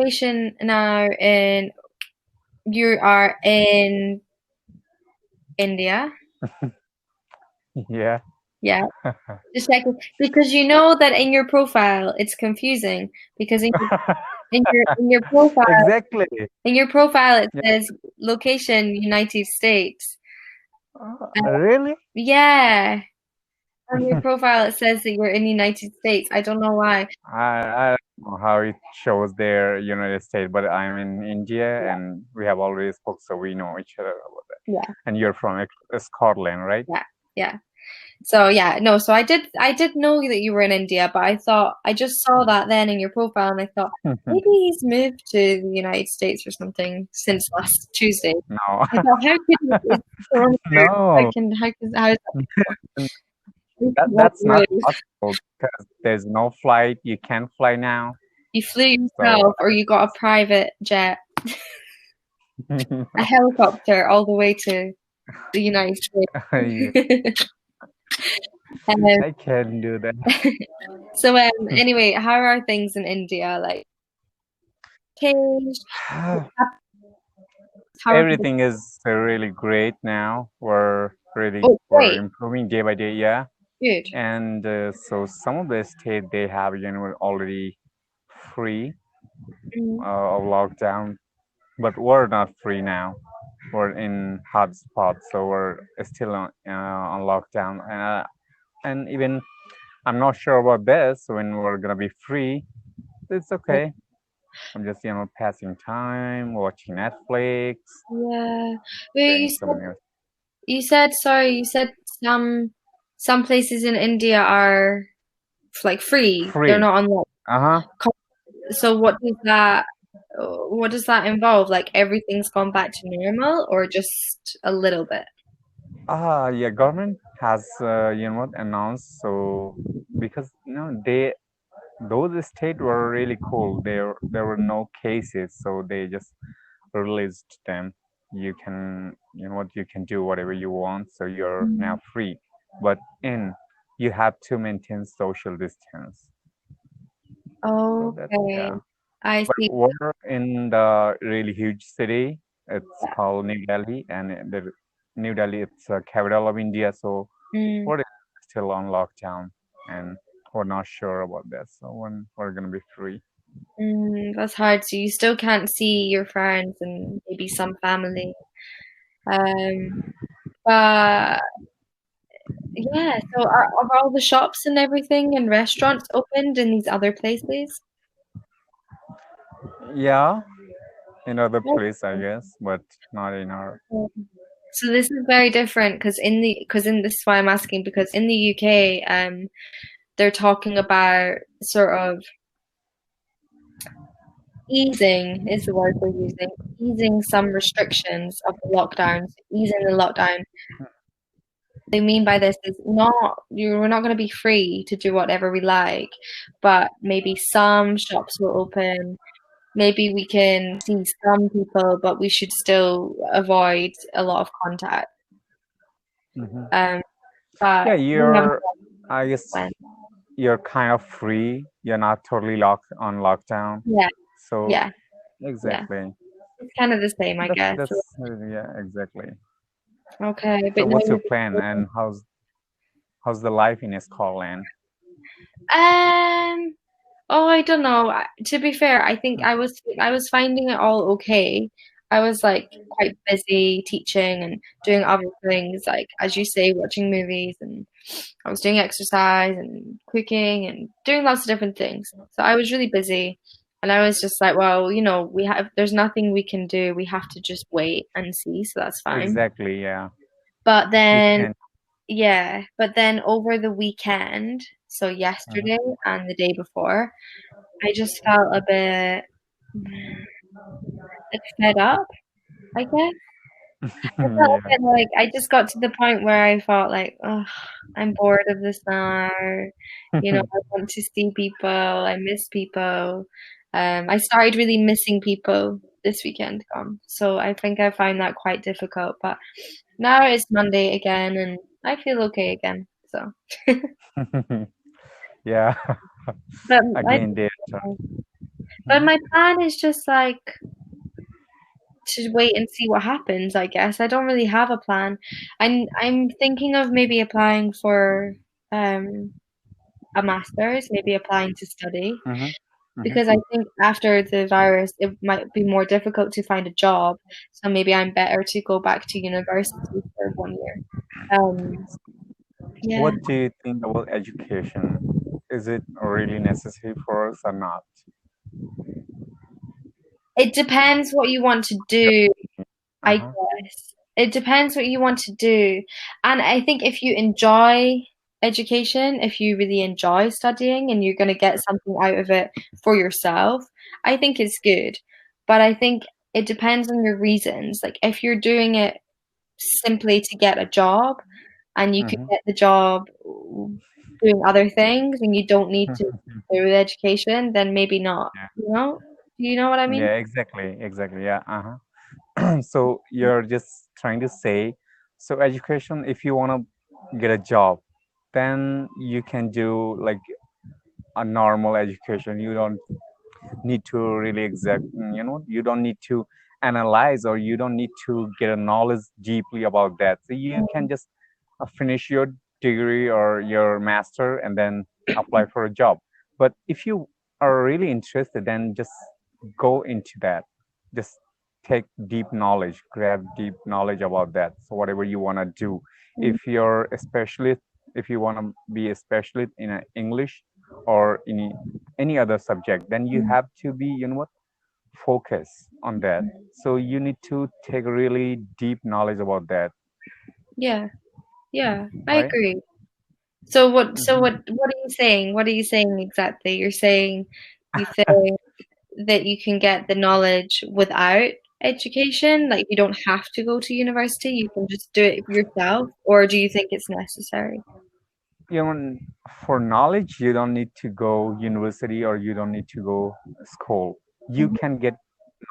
location now you are in India? Yeah. Yeah. Just checking because you know that in your profile it's confusing because Exactly. in your profile it Yeah. says location United States. Really? Yeah. On your profile it says that you're in the United States. I don't know why. I don't know how it shows there, United States, but I'm in India Yeah. and we have already spoke, so we know each other about that. Yeah. And you're from Scotland, right? Yeah. Yeah. So yeah, no, so I did know that you were in India, but I just saw that then in your profile and I thought maybe he's moved to the United States or something since last Tuesday. No, I thought how could it's coronavirus, no, how is that that's not rude? possible because there's no flight. You can't fly now. You flew So, yourself or you got a private jet, a helicopter all the way to the United yeah, States. Um, I can do that. so anyway, how are things in India? Like changed? How are people? Everything is really great now. Oh, We're great, improving day by day, yeah. good. And so some of the state they have already free Mm. of lockdown, but we're not free now. We're in hotspot, so we're still on lockdown. And even I'm not sure about this when we're gonna be free. It's okay. I'm just passing time, watching Netflix, Yeah. Well, doing some new you said some places in India are like free. They're free. not unlocked. Uh-huh. So what does that involve? Like everything's gone back to normal or just a little bit? Yeah, government has announced, so because those states were really cool. There were no cases, so they just released them. You can you can do whatever you want, so you're now Mm. free. But you have to maintain social distance. So that's Okay. yeah. I But see. we're in the really huge city. It's called New Delhi, and the New Delhi it's capital of India. So Mm, we're still on lockdown, and we're not sure about that. So when we're gonna be free. that's hard. So you still can't see your friends and maybe some family. Um, but yeah, so are all the shops and everything and restaurants opened in these other places? Yeah, in other Okay. place, I guess, but not in our. So this is very different because in this is why I'm asking because in the UK, they're talking about sort of easing is the word we're using, easing some restrictions of the lockdowns, easing the lockdown. They mean by this is we're not going to be free to do whatever we like, but maybe some shops will open. Maybe we can see some people, but we should still avoid a lot of contact. Mhm. Um, but Yeah, we haven't I guess when. you're kind of free. You're not totally locked on lockdown. Yeah, So yeah, yeah. exactly. It's kind of the same, I guess. That's yeah, exactly. Okay, So but what's your no. plan and how's the life in Scotland? Um. Oh, I don't know. To be fair, I think I was finding it all okay. I was like quite busy teaching and doing other things, like as you say, watching movies, and I was doing exercise and cooking and doing lots of different things. So I was really busy, and I was just like, well, there's nothing we can do. We have to just wait and see. So that's fine. Exactly, yeah. But We then, can. yeah, but then over the weekend, so yesterday and the day before. I just felt a bit like fed up, I guess. I felt a Yeah. bit like I just got to the point where I felt like, oh, I'm bored of this now. I want to see people. I miss people. I started really missing people this weekend gone. So I think I find that quite difficult. But now it's Monday again and I feel okay again. So, Yeah. but I Again, there. But my plan is just like to wait and see what happens, I guess. I don't really have a plan. I'm thinking of maybe applying for um a master's, maybe applying to study, Mm-hmm. Mm-hmm. because I think after the virus it might be more difficult to find a job. So maybe I'm better to go back to university for 1 year. Yeah. What do you think about education? Is it really necessary for us or not? It depends what you want to Yeah. do, I Uh-huh. guess. It depends what you want to do. And I think if you enjoy education, if you really enjoy studying and you're going to get something out of it for yourself, I think it's good. But I think it depends on your reasons. Like if you're doing it simply to get a job and you can Mm-hmm. get the job doing other things and you don't need to do with education, then maybe not, Yeah. you know? Do you know what I mean? Yeah, exactly. Exactly. Yeah. Uh-huh. So you're just trying to say, so education, if you want to get a job, then you can do like a normal education. You don't need to really you don't need to analyze, or you don't need to get a knowledge deeply about that. So you can just finish your degree or your master and then apply for a job. But if you are really interested, then just go into that. Just take deep knowledge, grab deep knowledge about that. So whatever you want to do, Mhm. if you're a specialist, if you want to be a specialist in English or in any other subject, then you have to be, what, focus on that. So you need to take really deep knowledge about that, Yeah, yeah, I right? agree. So what so Hmm. what are you saying? What are you saying exactly? You think that you can get the knowledge without education? Like you don't have to go to university, you can just do it yourself, or do you think it's necessary? Even for knowledge, you don't need to go university or you don't need to go school. You Hmm. can get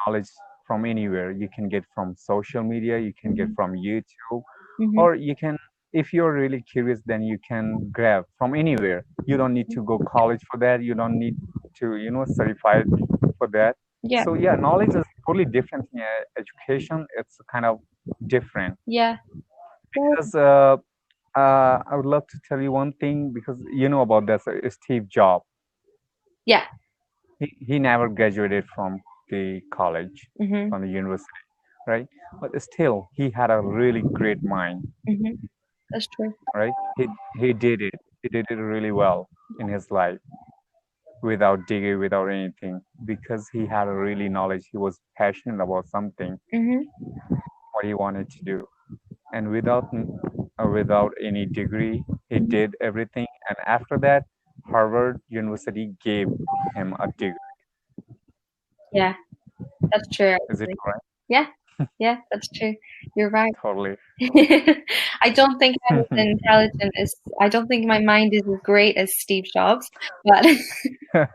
knowledge from anywhere. You can get from social media, you can get Hmm. from YouTube, Hmm. or you can, if you're really curious, then you can grab from anywhere. You don't need to go college for that. You don't need to, certify for that. Yeah, So yeah, knowledge is totally different. Yeah, education, it's kind of different. yeah, yeah, Because I would love to tell you one thing, because you know about this, Steve Jobs. yeah. He never graduated from the college, Hmm. from the university, right? But still, he had a really great mind, Hmm. That's true. right? He did it. He did it really well in his life, without degree, without anything, because he had a really knowledge. He was passionate about something, Hmm. what he wanted to do, and without any degree, he Hmm. did everything. And after that, Harvard University gave him a degree. Yeah, that's true, Is it actually. correct? Yeah, yeah, that's true. You're right. Totally. I don't think I'm as intelligent as I don't think my mind is as great as Steve Jobs, but but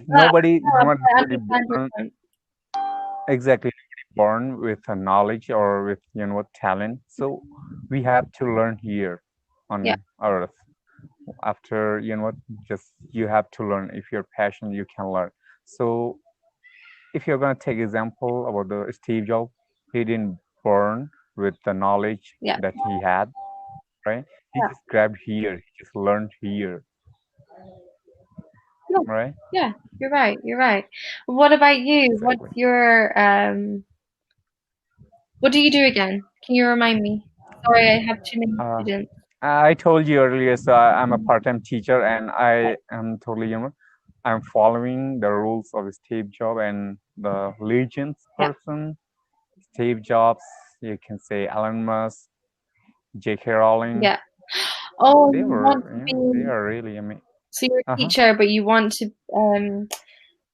Nobody, I really understand your born point. exactly born with a knowledge or with, talent. So we have to learn here Yeah, on Earth. After, just you have to learn. If you're passionate, you can learn. So if you're gonna take example about the Steve Jobs, he didn't born with the knowledge yeah, that he had, right? He yeah, just grabbed here. He just learned here, yeah, right? yeah. You're right. You're right. What about you? Exactly. What do you do again? Can you remind me? Sorry, I have too many Uh, students. I told you earlier, so I'm a part-time teacher, and I am totally, I'm following the rules of Steve Jobs and the legends Yeah, person. Steve Jobs, you can say Elon Musk, J.K. Rowling. yeah. Oh, They you want were, to they be are really, I mean, so you're a uh-huh. teacher, but you want to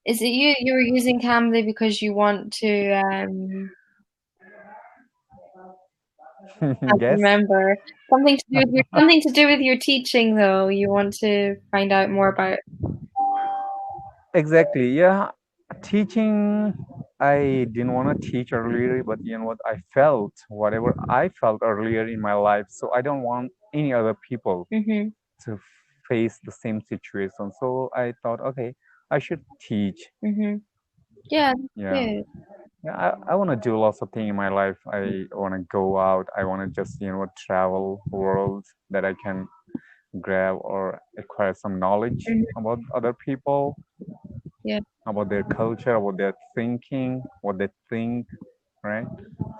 is it you were using Cambly because you want to can't Yes. remember. Something to do with your teaching though. You want to find out more about. Exactly. Yeah. Teaching, I didn't want to teach earlier, but you know what? I felt whatever I felt earlier in my life. So I don't want any other people Hmm. to face the same situation. So I thought, okay, I should teach. Mhm. Yeah, that's Yeah. good. Yeah, I want to do lots of things in my life. I want to go out. I want to just, travel world that I can grab or acquire some knowledge Mhm. about other people, Yeah, about their culture, about their thinking, what they think, right?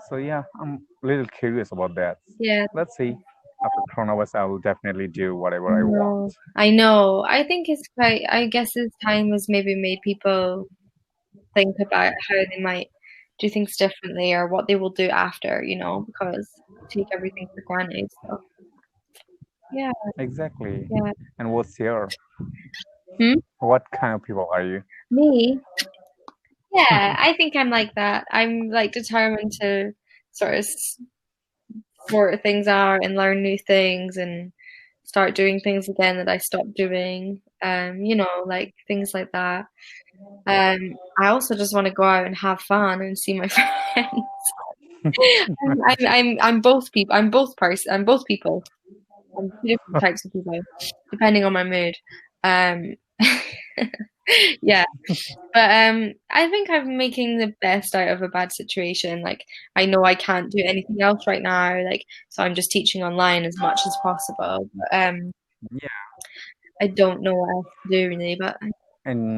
So yeah, I'm a little curious about that. yeah. Let's see. After coronavirus, I will definitely do I whatever I want. know. I know. I think it's quite, I guess this time has maybe made people think about how they might do things differently or what they will do after, because we take everything for granted. So, yeah, Exactly. yeah. And what's your, Hmm? what kind of people are you? Me? Yeah, I think I'm like that. I'm like determined to sort of sort things out and learn new things and start doing things again that I stopped doing. Like things like that. I also just want to go out and have fun and see my friends. I'm both people. I'm both person. I'm both people. I'm two different types of people, depending on my mood. Um, yeah, but I think I'm making the best out of a bad situation. Like I know I can't do anything else right now. Like so, I'm just teaching online as much as possible. But Yeah. I don't know what else to do really. But And